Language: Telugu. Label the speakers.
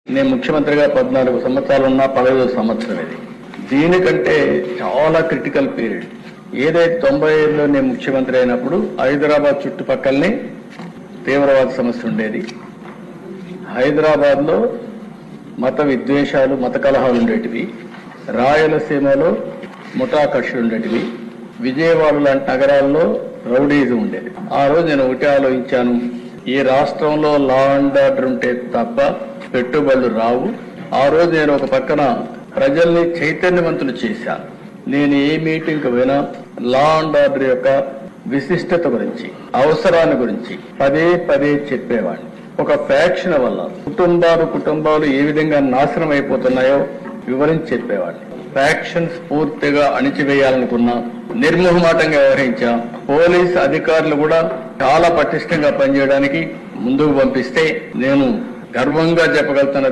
Speaker 1: నేను ముఖ్యమంత్రిగా 14 సంవత్సరాలు ఉన్నా 15 సంవత్సరం ఇది. దీనికంటే చాలా క్రిటికల్ పీరియడ్. ఏదైతే 95లో నేను ముఖ్యమంత్రి అయినప్పుడు హైదరాబాద్ చుట్టుపక్కలనే తీవ్రవాద సమస్య ఉండేది. హైదరాబాద్లో మత విద్వేషాలు, మత కలహాలు ఉండేటివి. రాయలసీమలో ముఠా కక్షలు ఉండేటివి. విజయవాడ లాంటి నగరాల్లో రౌడీజం ఉండేది. ఆ రోజు నేను ఒకటి ఆలోచించాను, ఈ రాష్ట్రంలో లా అండ్ ఆర్డర్ ఉంటే తప్ప పెట్టుబడులు రావు. ఆ రోజు నేను ఒక పక్కన ప్రజల్ని చైతన్యవంతులు చేశాను. నేను ఏ మీటింగ్ పోయినా లా అండ్ ఆర్డర్ యొక్క విశిష్టత గురించి, అవసరాన్ని గురించి పదే పదే చెప్పేవాడిని. ఒక ఫ్యాక్షన్ వల్ల కుటుంబాలు ఏ విధంగా నాశనం అయిపోతున్నాయో వివరించి చెప్పేవాడిని. ఫ్యాక్షన్స్ పూర్తిగా అణిచివేయాలనుకున్నా, నిర్మోహమాటంగా వ్యవహరించా. పోలీస్ అధికారులు కూడా చాలా పటిష్టంగా పనిచేయడానికి ముందుకు పంపిస్తే నేను గర్వంగా చెప్పగలుగుతున్న